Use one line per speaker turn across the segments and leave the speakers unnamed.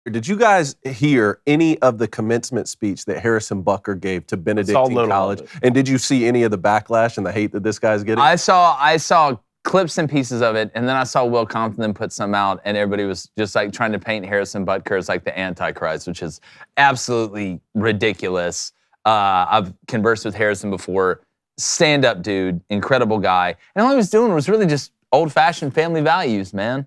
Did you guys hear any of the commencement speech that Harrison Butker gave to Benedictine College? And did you see any of the backlash and the hate that this guy's getting?
I saw clips and pieces of it, and then I saw Will Compton put some out, and everybody was just like trying to paint Harrison Butker as like the Antichrist, which is absolutely ridiculous. I've conversed with Harrison before. Stand-up dude, incredible guy. And all he was doing was really just old-fashioned family values, man.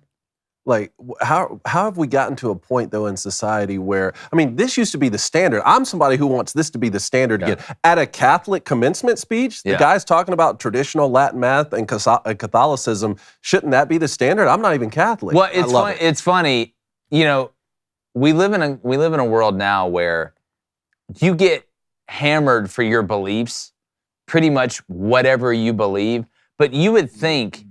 Like, how have we gotten to a point, though, in society where, I mean, this used to be the standard. I'm somebody who wants this to be the standard again. At a Catholic commencement speech, the guy's talking about traditional Latin math and Catholicism. Shouldn't that be the standard? I'm not even Catholic.
Well, it's funny. You know, we live in a world now where you get hammered for your beliefs, pretty much whatever you believe. But you would think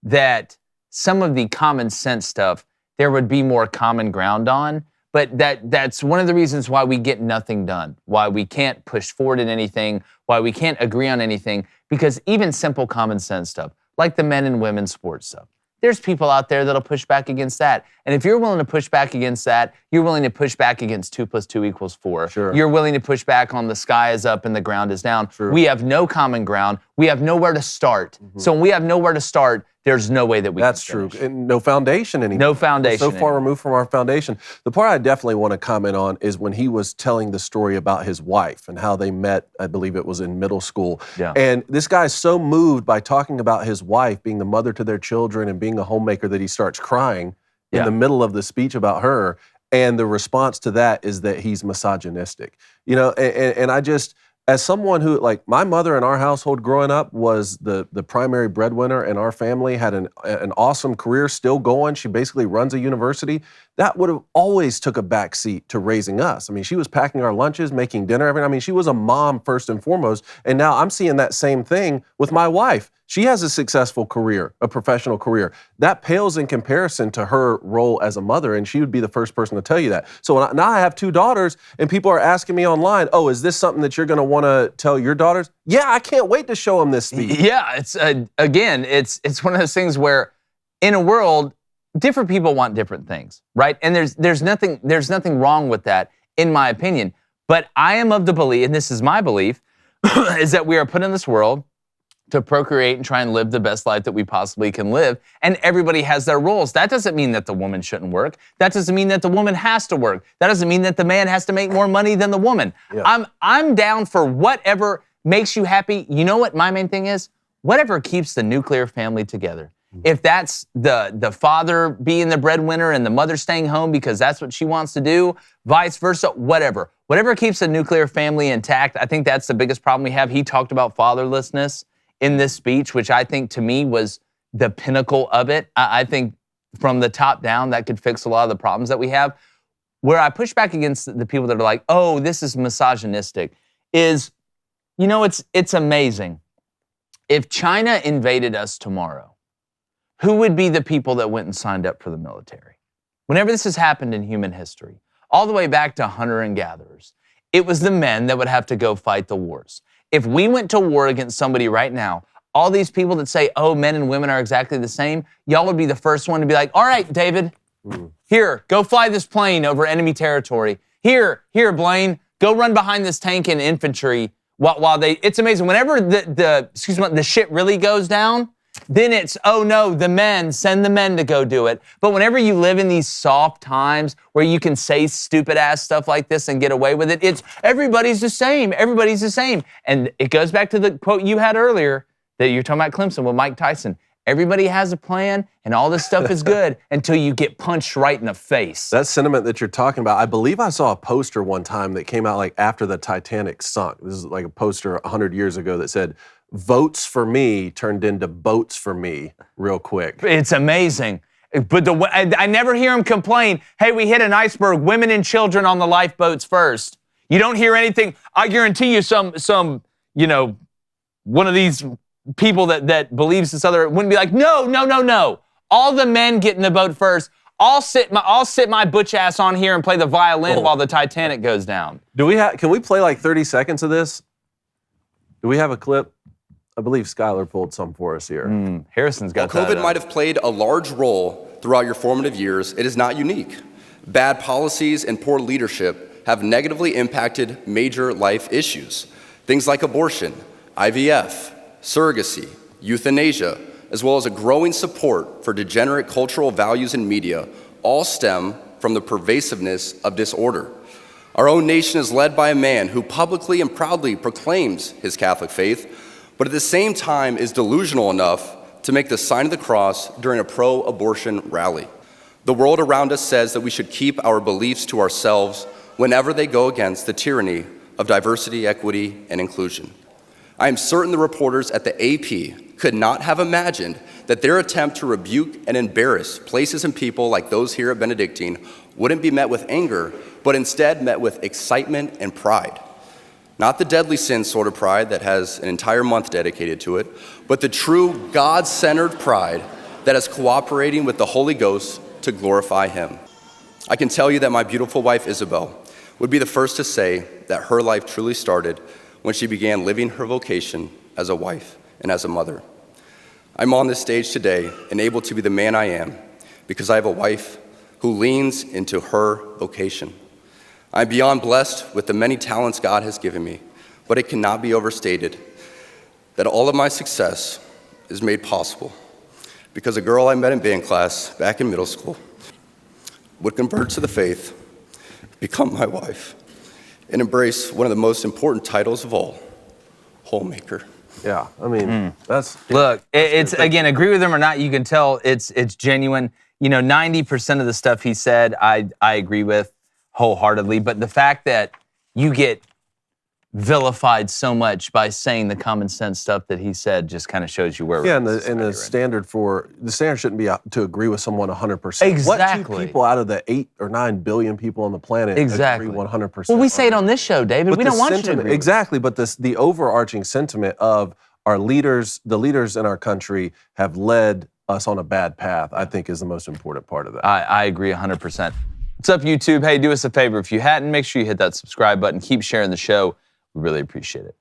that some of the common sense stuff there would be more common ground on, but that's one of the reasons why we get nothing done, why we can't push forward in anything, why we can't agree on anything, because even simple common sense stuff, like the men and women's sports stuff, there's people out there that'll push back against that. And if you're willing to push back against that, you're willing to push back against 2 + 2 = 4.
Sure.
You're willing to push back on the sky is up and the ground is down.
Sure.
We have no common ground. We have nowhere to start. So when we have nowhere to start, there's no way that we
That's
can
true. And no foundation anymore.
No foundation.
We're so far removed from our foundation. The part I definitely want to comment on is when he was telling the story about his wife and how they met, I believe it was in middle school.
Yeah.
And this guy's so moved by talking about his wife being the mother to their children and being a homemaker that he starts crying in the middle of the speech about her. And the response to that is that he's misogynistic. You know, and I just, as someone who, like, my mother in our household growing up was the primary breadwinner in our family, had an awesome career still going. She basically runs a university. That would have always took a back seat to raising us. I mean, she was packing our lunches, making dinner every night. I mean, she was a mom first and foremost. And now I'm seeing that same thing with my wife. She has a successful career, a professional career. That pales in comparison to her role as a mother, and she would be the first person to tell you that. So now I have 2 daughters, and people are asking me online, oh, is this something that you're going to want to tell your daughters? Yeah, I can't wait to show them this speech.
Yeah, it's again, it's one of those things where in a world, different people want different things, right? And there's nothing wrong with that, in my opinion. But I am of the belief, and this is my belief, is that we are put in this world to procreate and try and live the best life that we possibly can live. And everybody has their roles. That doesn't mean that the woman shouldn't work. That doesn't mean that the woman has to work. That doesn't mean that the man has to make more money than the woman. Yeah. I'm down for whatever makes you happy. You know what my main thing is? Whatever keeps the nuclear family together. If that's the father being the breadwinner and the mother staying home because that's what she wants to do, vice versa, whatever. Whatever keeps the nuclear family intact, I think that's the biggest problem we have. He talked about fatherlessness in this speech, which I think to me was the pinnacle of it. I think from the top down, that could fix a lot of the problems that we have. Where I push back against the people that are like, oh, this is misogynistic, is, you know, it's amazing. If China invaded us tomorrow, who would be the people that went and signed up for the military? Whenever this has happened in human history, all the way back to hunter and gatherers, it was the men that would have to go fight the wars. If we went to war against somebody right now, all these people that say, oh, men and women are exactly the same, y'all would be the first one to be like, all right, David, here, go fly this plane over enemy territory. Here, Blaine, go run behind this tank and infantry while they, it's amazing. Whenever the shit really goes down, then it's, oh no, send the men to go do it. But whenever you live in these soft times where you can say stupid ass stuff like this and get away with it, it's everybody's the same. And it goes back to the quote you had earlier that you're talking about Clemson with Mike Tyson. Everybody has a plan and all this stuff is good until you get punched right in the face.
That sentiment that you're talking about, I believe I saw a poster one time that came out like after the Titanic sunk. This is like a poster 100 years ago that said, votes for me turned into boats for me real quick.
It's amazing. But I never hear him complain, hey, we hit an iceberg, women and children on the lifeboats first. You don't hear anything. I guarantee you some one of these people that believes this other wouldn't be like, no. All the men get in the boat first. I'll sit my butch ass on here and play the violin while the Titanic goes down.
Can we play like 30 seconds of this? Do we have a clip? I believe Skylar pulled some for us here.
Harrison's got
While COVID might have played a large role throughout your formative years, it is not unique. Bad policies and poor leadership have negatively impacted major life issues. Things like abortion, IVF, surrogacy, euthanasia, as well as a growing support for degenerate cultural values in media, all stem from the pervasiveness of disorder. Our own nation is led by a man who publicly and proudly proclaims his Catholic faith, but at the same time is delusional enough to make the sign of the cross during a pro-abortion rally. The world around us says that we should keep our beliefs to ourselves whenever they go against the tyranny of diversity, equity, and inclusion. I am certain the reporters at the AP could not have imagined that their attempt to rebuke and embarrass places and people like those here at Benedictine wouldn't be met with anger, but instead met with excitement and pride. Not the deadly sin sort of pride that has an entire month dedicated to it, but the true God-centered pride that is cooperating with the Holy Ghost to glorify Him. I can tell you that my beautiful wife, Isabel, would be the first to say that her life truly started when she began living her vocation as a wife and as a mother. I'm on this stage today and able to be the man I am because I have a wife who leans into her vocation. I'm beyond blessed with the many talents God has given me, but it cannot be overstated that all of my success is made possible because a girl I met in band class back in middle school would convert to the faith, become my wife, and embrace one of the most important titles of all, homemaker.
Yeah, I mean, that's...
Look, it's again, agree with him or not, you can tell it's genuine. You know, 90% of the stuff he said, I agree with wholeheartedly, but the fact that you get vilified so much by saying the common sense stuff that he said just kind of shows you where
yeah,
we're
and the standard shouldn't be to agree with someone 100%.
Exactly.
What two people out of the 8 or 9 billion people on the planet
Exactly.
agree 100%?
Well, we say it on this show, David.
But
We don't want you to agree.
Exactly, but the overarching sentiment of our leaders, the leaders in our country have led us on a bad path, I think is the most important part of that.
I agree 100%. What's up, YouTube? Hey, do us a favor. If you hadn't, make sure you hit that subscribe button. Keep sharing the show. We really appreciate it.